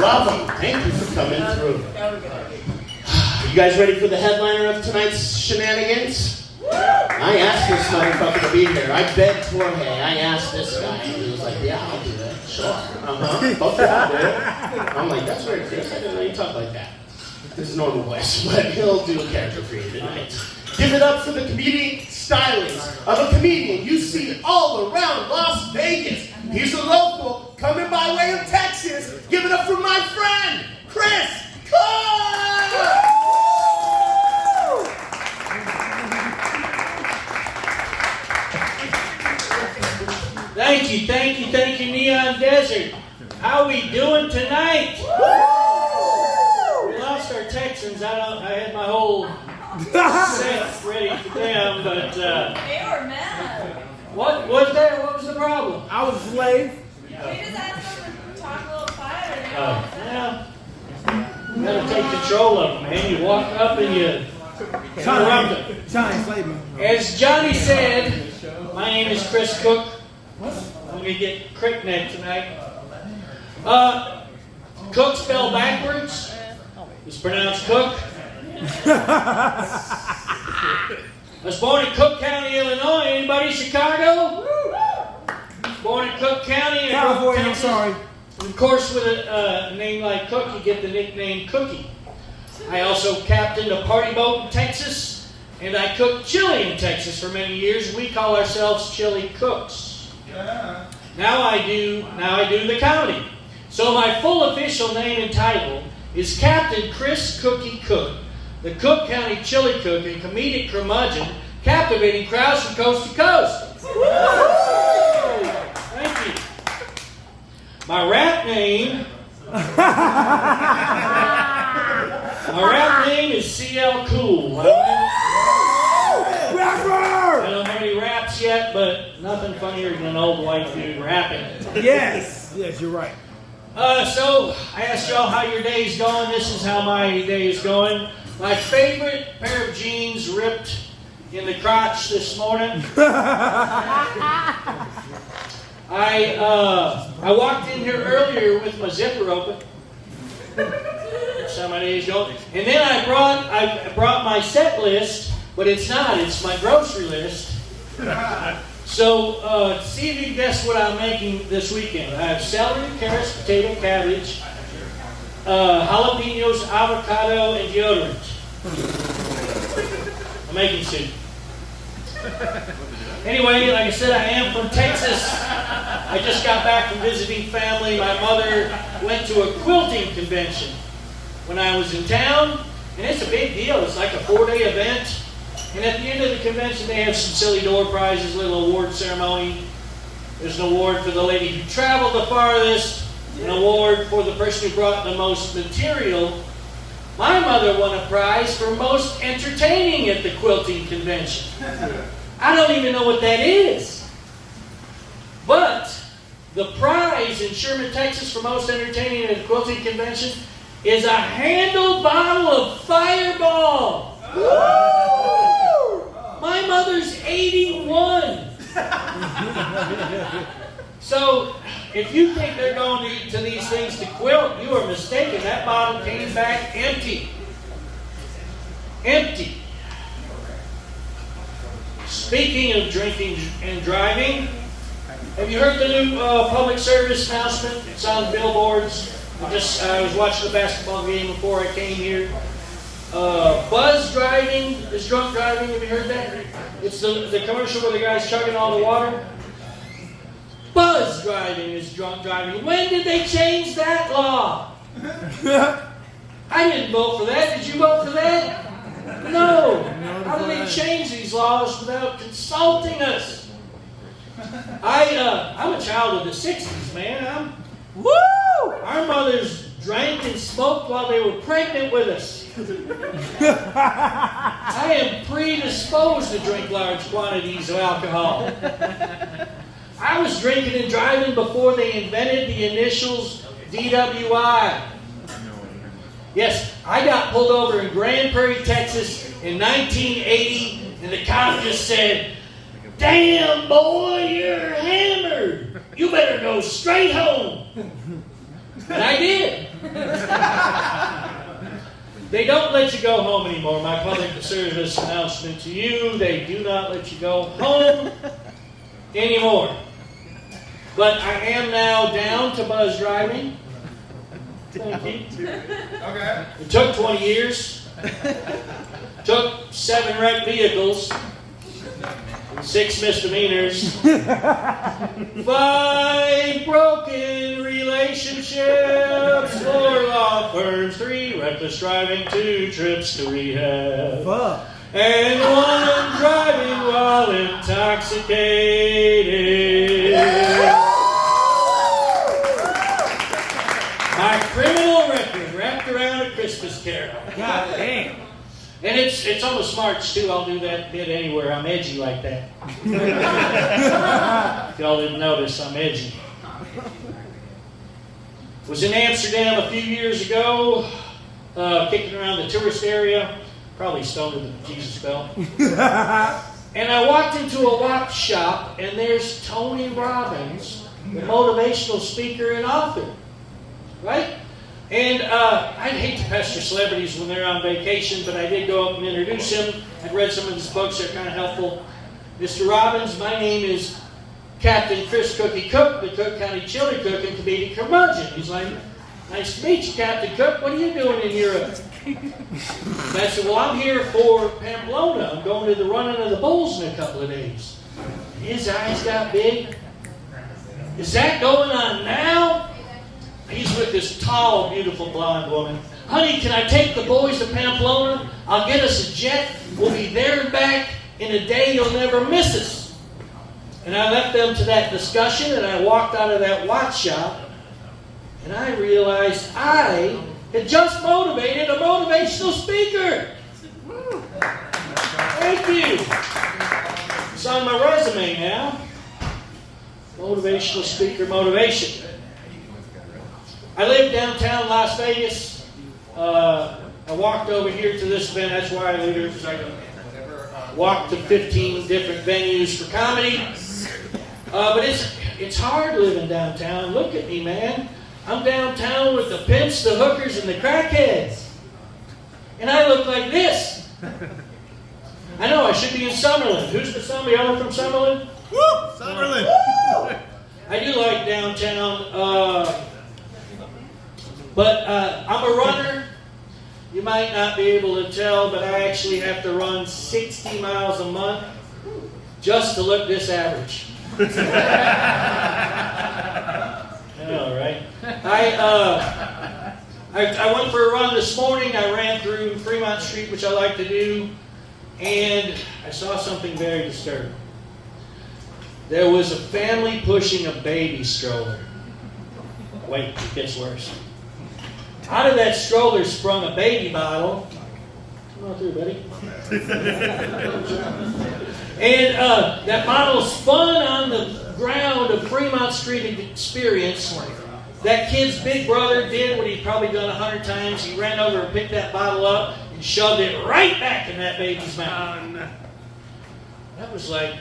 Welcome. Thank you for coming through. You guys ready for the headliner of tonight's shenanigans? I asked this motherfucker to be here. I begged Jorge. I asked this guy. And he was like, yeah, I'll do that. Sure. Fuck yeah, dude. I'm like, that's right, Chris. I didn't know you talk like that. This is normal voice, but he'll do a character for you tonight. Give it up for the comedic stylings of a comedian you see all around Las Vegas. He's a local coming by way of Texas. Give it up for my friend, Chris Cook! Thank you, Neon Desert. How we doing tonight? We lost our Texans. I had my whole set ready for them, but They were mad. what was there? What was the problem? I was a slave. We just asked them to talk a little quieter. Yeah, you gotta take control of them, man. You walk up and you interrupt them. Johnny Slavin. As Johnny said, my name is Chris Cook. I'm gonna get crick-neck tonight. Cook spelled backwards. It's pronounced Cook. I was born in Cook County, Illinois. Anybody Chicago? Born in Cook County. California, I'm sorry. Of course, with a name like Cook, you get the nickname Cookie. I also captained a party boat in Texas, and I cooked chili in Texas for many years. We call ourselves Chili Cooks. Now I do the comedy. So my full official name and title is Captain Chris Cookie Cook, the Cook County Chili Cook and comedic curmudgeon, captivating crowds from coast to coast. Thank you. My rap name is CL Cool. I don't have any raps yet, but nothing funnier than an old white dude rapping. Yes, you're right. So I asked y'all how your day's going. This is how my day is going. My favorite pair of jeans ripped in the crotch this morning. I walked in here earlier with my zipper open. That's how my day's going. And then I brought my set list, but it's not. It's my grocery list. So, see if you can guess what I'm making this weekend. I have celery, carrots, potato, cabbage, jalapenos, avocado, and deodorant. I'm making soup. Anyway, like I said, I am from Texas. I just got back from visiting family. My mother went to a quilting convention when I was in town, and it's a big deal. It's like a 4-day event. And at the end of the convention, they have some silly door prizes, a little award ceremony. There's an award for the lady who traveled the farthest, an award for the person who brought the most material. My mother won a prize for most entertaining at the quilting convention. I don't even know what that is. But the prize in Sherman, Texas for most entertaining at the quilting convention is a handle bottle of Fireball. My mother's 81. So, if you think they're going to these things to quilt, you are mistaken. That bottle came back empty. Empty. Speaking of drinking and driving, have you heard the new public service announcement? It's on billboards. I was watching the basketball game before I came here. Buzz driving is drunk driving. Have you heard that? It's the commercial where the guy's chugging all the water. Buzz driving is drunk driving. When did they change that law? I didn't vote for that. Did you vote for that? No. How do they change these laws without consulting us? I'm a child of the 60s, man. Our mothers drank and smoked while they were pregnant with us. I am predisposed to drink large quantities of alcohol. I was drinking and driving before they invented the initials DWI. Yes, I got pulled over in Grand Prairie, Texas in 1980, and the cop just said, "Damn, boy, you're hammered. You better go straight home." And I did. They don't let you go home anymore. My public service announcement to you, they do not let you go home anymore. But I am now down to buzz driving. Thank you. Okay. It took 20 years. Took 7 wrecked vehicles. 6 misdemeanors. 5 broken relationships. 4 law firms. 3 reckless driving. 2 trips to rehab. Fuck. And 1 driving while intoxicated. My criminal record wrapped around a Christmas carol. God damn. And it's almost March too. I'll do that bit anywhere. I'm edgy like that. If y'all didn't notice, I'm edgy. Was in Amsterdam a few years ago, kicking around the tourist area, probably stoned to the Jesus belt. And I walked into a watch shop, and there's Tony Robbins, the motivational speaker and author, right? And I'd hate to pester celebrities when they're on vacation, but I did go up and introduce him. I'd read some of his books, they're kind of helpful. Mr. Robbins, my name is Captain Chris Cookie Cook, the Cook County Chili Cook and Comedic Curmudgeon. He's like, nice to meet you, Captain Cook. What are you doing in Europe? And I said, well, I'm here for Pamplona. I'm going to the running of the bulls in a couple of days. His eyes got big. Is that going on now? He's with this tall, beautiful blonde woman. Honey, can I take the boys to Pamplona? I'll get us a jet. We'll be there and back in a day. You'll never miss us. And I left them to that discussion, and I walked out of that watch shop, and I realized I had just motivated a motivational speaker. Thank you. It's on my resume now. Motivational speaker motivation. I live downtown Las Vegas. I walked over here to this event. That's why I live here, because I can walk to 15 different venues for comedy. But it's hard living downtown. Look at me, man. I'm downtown with the pimps, the hookers, and the crackheads. And I look like this. I know, I should be in Summerlin. Who's from Summerlin? Y'all from Summerlin? Woo! Summerlin! I do like downtown. But I'm a runner. You might not be able to tell, but I actually have to run 60 miles a month just to look this average. I know, right? I went for a run this morning. I ran through Fremont Street, which I like to do, and I saw something very disturbing. There was a family pushing a baby stroller. Wait, it gets worse. Out of that stroller sprung a baby bottle. Come on through, buddy. And that bottle spun on the ground of Fremont Street Experience. That kid's big brother did what he'd probably done 100 times. He ran over and picked that bottle up and shoved it right back in that baby's mouth. That was like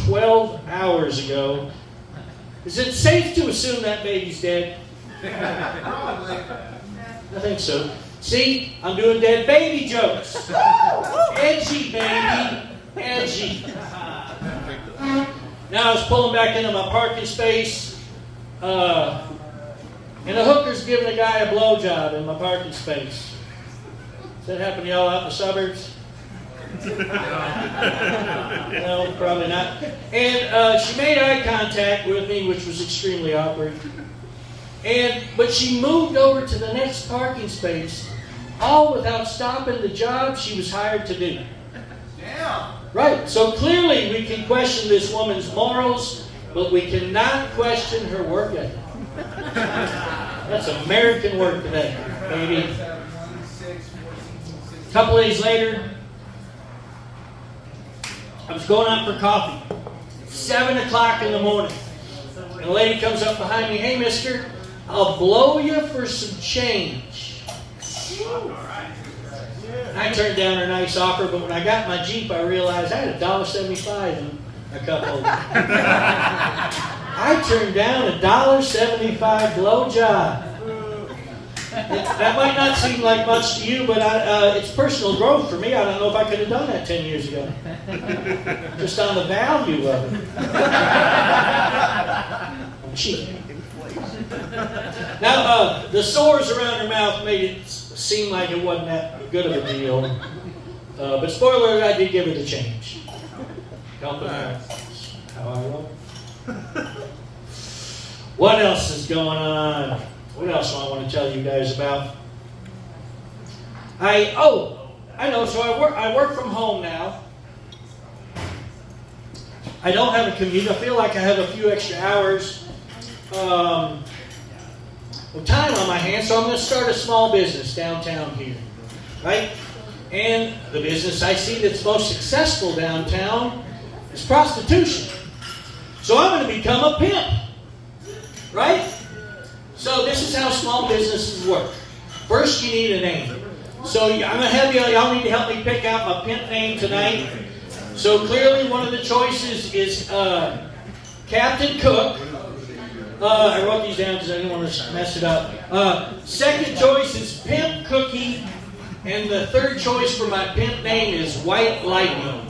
12 hours ago. Is it safe to assume that baby's dead? Probably. I think so. See, I'm doing dead baby jokes. Edgy, baby. Edgy. Now I was pulling back into my parking space, and the hooker's giving a guy a blowjob in my parking space. Does that happen to y'all out in the suburbs? No, probably not. And she made eye contact with me, which was extremely awkward. But she moved over to the next parking space, all without stopping the job she was hired to do. Damn. Right, so clearly we can question this woman's morals, but we cannot question her work ethic. That's American work today, baby. A couple days later, I was going out for coffee. 7 o'clock in the morning. And a lady comes up behind me, hey mister, I'll blow you for some change. I turned down her nice offer, but when I got my Jeep, I realized I had $1.75 in a cup holder. I turned down a $1.75 blowjob. That might not seem like much to you, but it's personal growth for me. I don't know if I could have done that 10 years ago. Just on the value of it. Cheap. Now, the sores around her mouth made it seem like it wasn't that good of a deal. But spoiler alert, I did give it a change. Helping out. How I roll. What else is going on? What else do I want to tell you guys about? I know. So I work from home now. I don't have a commute. I feel like I have a few extra hours of time on my hands, so I'm going to start a small business downtown here, right? And the business I see that's most successful downtown is prostitution. So I'm going to become a pimp, right? So this is how small businesses work. First, you need a name. So I'm going to have y'all need to help me pick out my pimp name tonight. So clearly one of the choices is Captain Cook. I wrote these down because I didn't want to mess it up. Second choice is Pimp Cookie. And the third choice for my pimp name is White Lightning.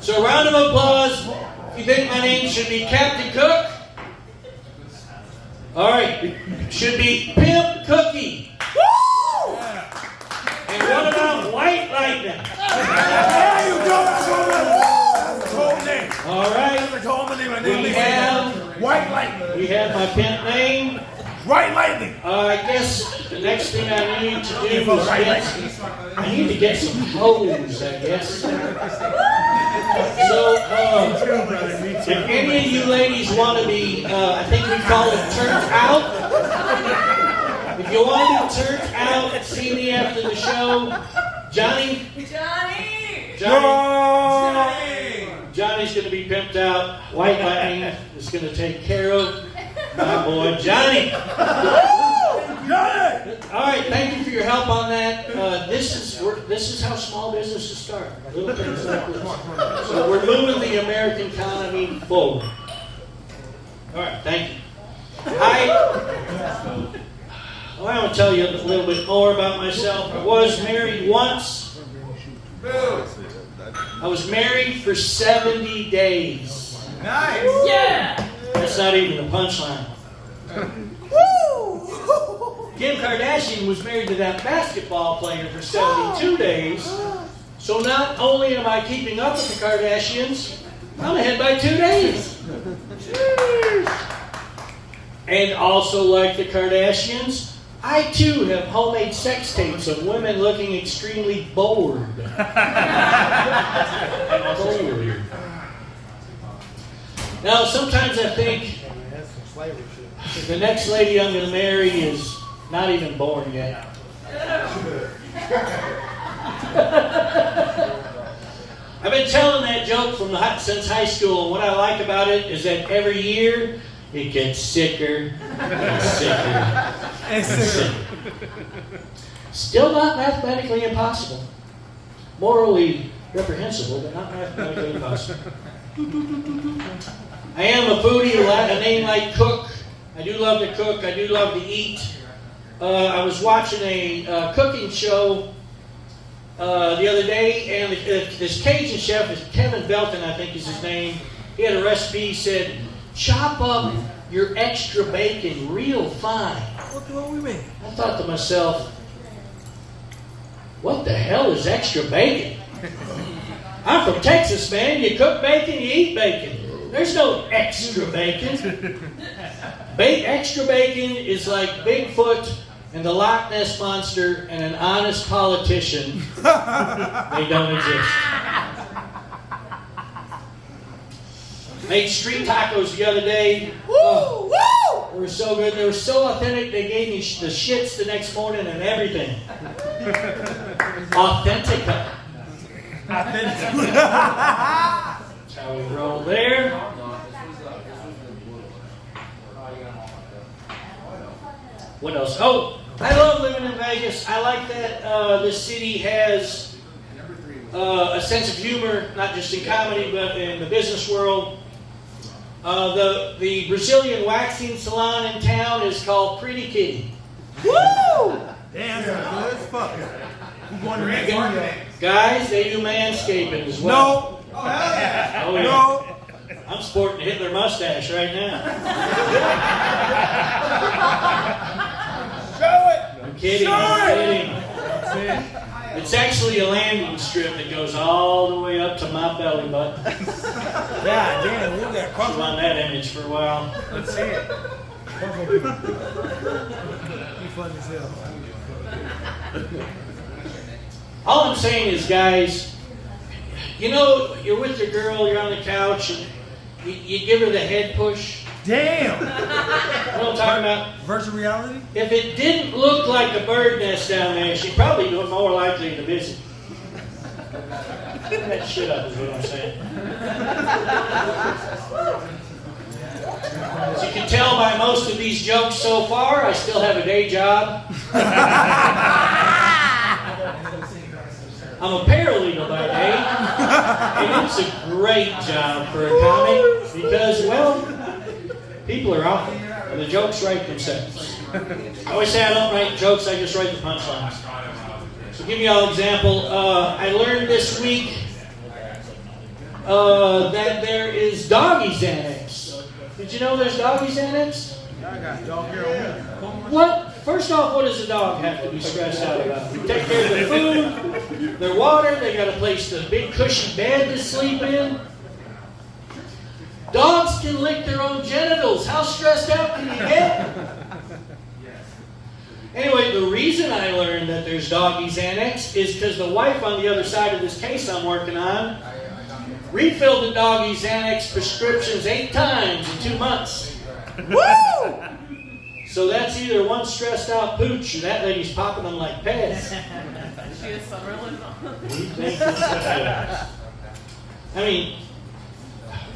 So a round of applause if you think my name should be Captain Cook. All right, should be Pimp Cookie. Woo! And what about White Lightning? There you go. That's a cool name. All right. That's a cool name. My name We is have White Lightning. we have my pimp name. White Lightning. I guess the next thing I need to do is I need to get some hose, I guess. So, if any of you ladies want to be, I think we call it turned out. If you want to be turned out, see me after the show. Johnny? Johnny's going to be pimped out. White Lightning is going to take care of my boy Johnny. All right, thank you for your help on that. This is how small businesses start. Little things like this. So we're moving the American economy forward. All right, thank you. I want to tell you a little bit more about myself. I was married once. I was married for 70 days. Nice. Yeah! That's not even the punchline. Kim Kardashian was married to that basketball player for 72 days. So not only am I keeping up with the Kardashians, I'm ahead by 2 days. And also like the Kardashians, I too have homemade sex tapes of women looking extremely bored. Now, sometimes I think the next lady I'm going to marry is not even born yet. I've been telling that joke since high school. What I like about it is that every year it gets sicker and sicker and sicker. Still not mathematically impossible. Morally reprehensible, but not mathematically impossible. I am a foodie, a name like Cook. I do love to cook. I do love to eat. I was watching a cooking show the other day, and this Cajun chef, Kevin Belton, I think is his name, he had a recipe. He said, chop up your extra bacon real fine. What do we mean? I thought to myself, what the hell is extra bacon? I'm from Texas, man. You cook bacon, you eat bacon. There's no extra bacon. Extra bacon is like Bigfoot and the Loch Ness Monster and an honest politician. They don't exist. Made street tacos the other day. Oh, they were so good. They were so authentic. They gave me the shits the next morning and everything. Authentica. That's how we roll there. What else? Oh, I love living in Vegas. I like that this city has a sense of humor, not just in comedy, but in the business world. The Brazilian waxing salon in town is called Pretty Kitty. Woo! fuck? Who going to next Marketing. Guys, they do manscaping as well. No. Oh, hell yeah. Oh, yeah. No. I'm sporting a Hitler mustache right now. Show it. I'm kidding. I'm kidding. It's actually a landing strip that goes all the way up to my belly button. God damn, look at I was on that image for a while. Let's see it. He funny as hell. All I'm saying is, guys, you know, you're with your girl, you're on the couch, and you give her the head push. Damn. You know what I'm talking about? Virtual reality? If it didn't look like a bird nest down there, she'd probably be more likely to visit. Clean that shit up is what I'm saying. As you can tell by most of these jokes so far, I still have a day job. I'm a paralegal by day, and it's a great job for a comic because, well, people are awful, and the jokes write themselves. I always say I don't write jokes, I just write the punchlines. So give you all an example. I learned this week that there is doggy Xanax. Did you know there's doggy Xanax? I got dog hair on me. What? First off, what does a dog have to be stressed out about? You take care of their food, their water, they got a place, the big cushy bed to sleep in. Dogs can lick their own genitals. How stressed out can you get? Anyway, the reason I learned that there's doggy Xanax is because the wife on the other side of this case I'm working on refilled the doggy Xanax prescriptions 8 times in 2 months. Woo! So that's either one stressed out pooch or that lady's popping them like Pez. She is Summerlin. I mean,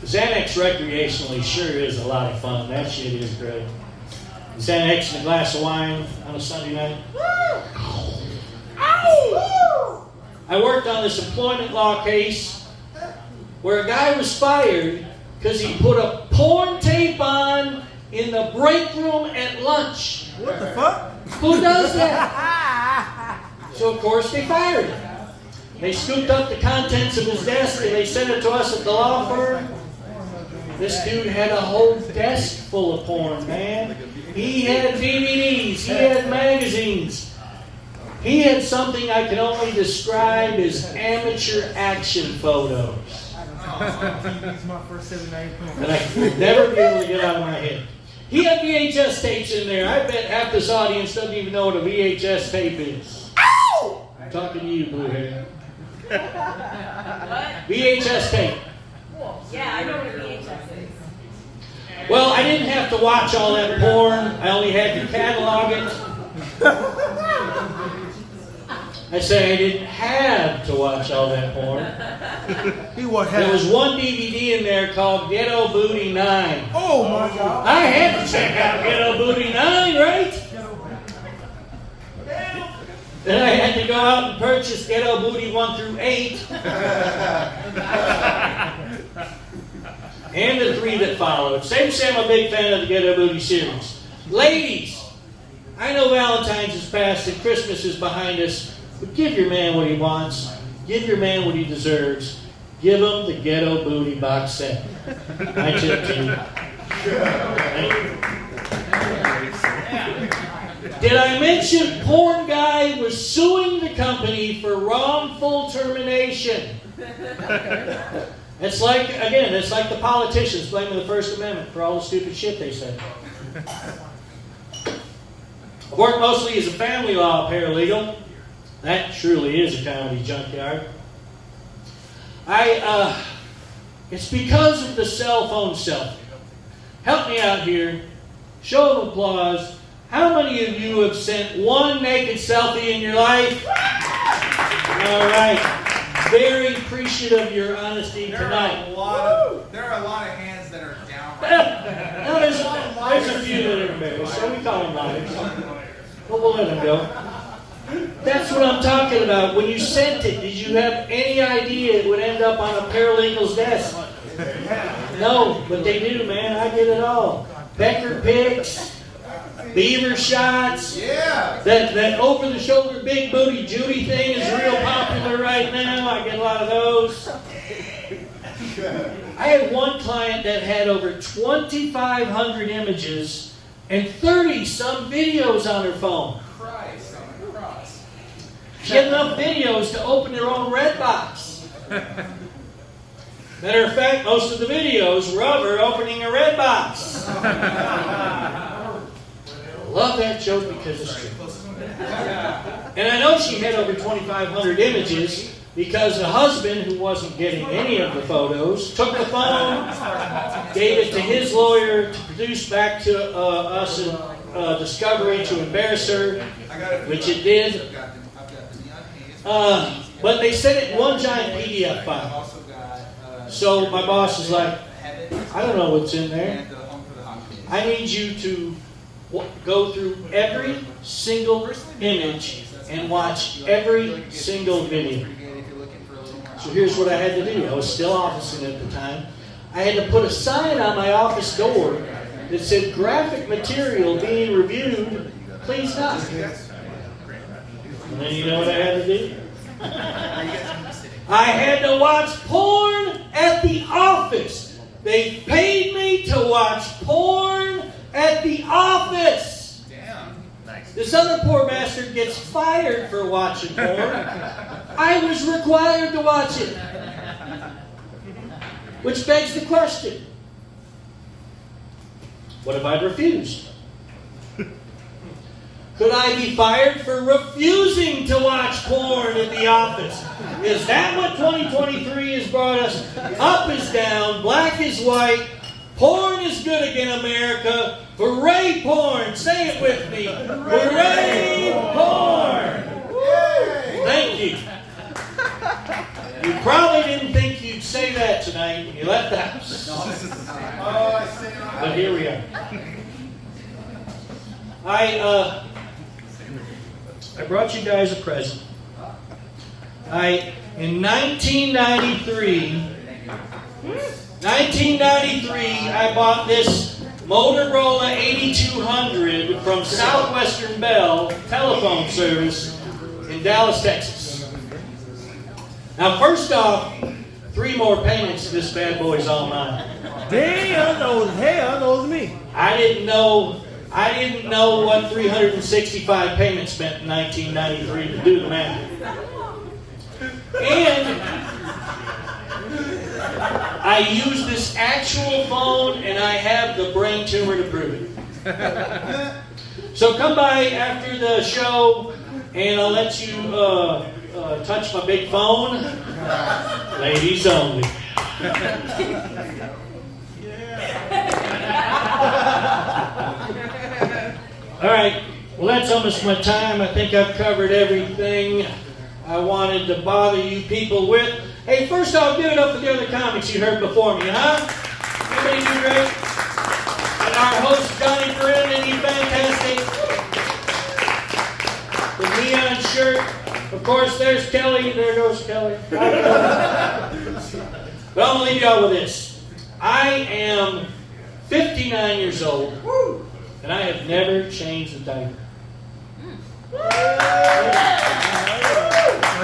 Xanax recreationally sure is a lot of fun. That shit is great. Xanax and a glass of wine on a Sunday night. I worked on this employment law case where a guy was fired because he put a porn tape on in the break room at lunch. What the fuck? Who does that? So of course they fired him. They scooped up the contents of his desk and they sent it to us at the law firm. This dude had a whole desk full of porn, man. He had DVDs, he had magazines. He had something I can only describe as amateur action photos. That's my first 7 night. And I could never be able to get out of my head. He had VHS tapes in there. I bet half this audience doesn't even know what a VHS tape is. Ow! I'm talking to you, blue hair. What? VHS tape. Yeah, I know what a VHS is. Well, I didn't have to watch all that porn. I only had to catalog it. I say I didn't have to watch all that porn. He was There was one DVD in there called Ghetto Booty 9. Oh my god. I had to check out Ghetto Booty 9, right? Then I had to go out and purchase Ghetto Booty 1 through 8. And the 3 that followed. Same say I'm a big fan of the Ghetto Booty series. Ladies, I know Valentine's is past and Christmas is behind us, but give your man what he wants. Give your man what he deserves. Give him the Ghetto Booty box set. I tip to you. Did I mention porn guy was suing the company for wrongful termination? It's like, again, it's like the politicians blaming the First Amendment for all the stupid shit they said. I work mostly as a family law paralegal. That truly is a comedy junkyard. It's because of the cell phone selfie. Help me out here. Show of applause. How many of you have sent one naked selfie in your life? All right. Very appreciative of your honesty tonight. There are a lot of hands that are down. Now, there's a few that are embarrassed, so we call them liars. But we'll let them go. That's what I'm talking about. When you sent it, did you have any idea it would end up on a paralegal's desk? No, but they do, man. I did it all. Pecker pics, beaver shots. Yeah. That over-the-shoulder big booty Judy thing is real popular right now. I get a lot of those. I had one client that had over 2,500 images and 30-some videos on her phone. Christ on the cross. She had enough videos to open her own Redbox. Matter of fact, most of the videos were of her opening a Redbox. I love that joke because it's true. And I know she had over 2,500 images because the husband, who wasn't getting any of the photos, took the phone, gave it to his lawyer to produce back to us in Discovery to embarrass her, which it did. But they sent it in one giant PDF file. So my boss is like, I don't know what's in there. I need you to go through every single image and watch every single video. So here's what I had to do. I was still officing at the time. I had to put a sign on my office door that said, graphic material being reviewed, please not. And then you know what I had to do? I had to watch porn at the office. They paid me to watch porn at the office. Damn. This other poor bastard gets fired for watching porn. I was required to watch it. Which begs the question, what if I'd refused? Could I be fired for refusing to watch porn at the office? Is that what 2023 has brought us? Up is down, black is white, porn is good again, America. Hooray porn! Say it with me. Hooray porn! Thank you. You probably didn't think you'd say that tonight when you left the house. But here we are. I brought you guys a present. In 1993, I bought this Motorola 8200 from Southwestern Bell telephone service in Dallas, Texas. Now, first off, 3 more payments, this bad boy's all mine. Damn, that was me. I didn't know what 365 payments meant in 1993 to do the math. And I use this actual phone, and I have the brain tumor to prove it. So come by after the show, and I'll let you touch my big phone. Ladies only. All right. Well, that's almost my time. I think I've covered everything I wanted to bother you people with. Hey, first off, give it up for the other comics you heard before me, huh? Everybody do great? And our host, Johnny Brennan, isn't he fantastic? The neon shirt. Of course, there's Kelly. There goes Kelly. But I'm going to leave y'all with this. I am 59 years old, and I have never changed a diaper.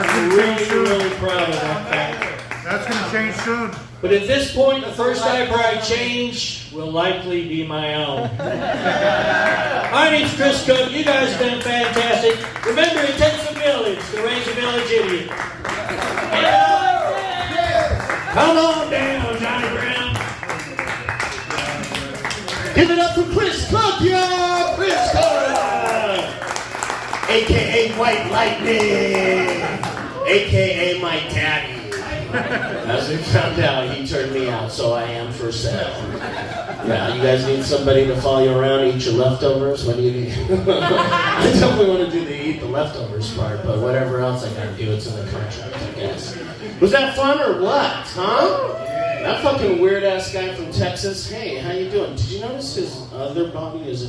I'm really proud of that fact. That's going to change soon. But at this point, the first diaper I change will likely be my own. My name's Chris Cook. You guys have been fantastic. Remember, it takes a village to raise a village idiot. Come on down, Johnny Brown. Give it up for Chris Cook, yeah! Chris Cook! A.K.A. White Lightning! A.K.A. my daddy. As we found out, he turned me out, so I am for sale. Yeah, you guys need somebody to follow you around, eat your leftovers? What do you need? I definitely want to do the eat the leftovers part, but whatever else I gotta do, it's in the contract, I guess. Was that fun or what, huh? That fucking weird-ass guy from Texas, hey, how you doing? Did you notice his other body is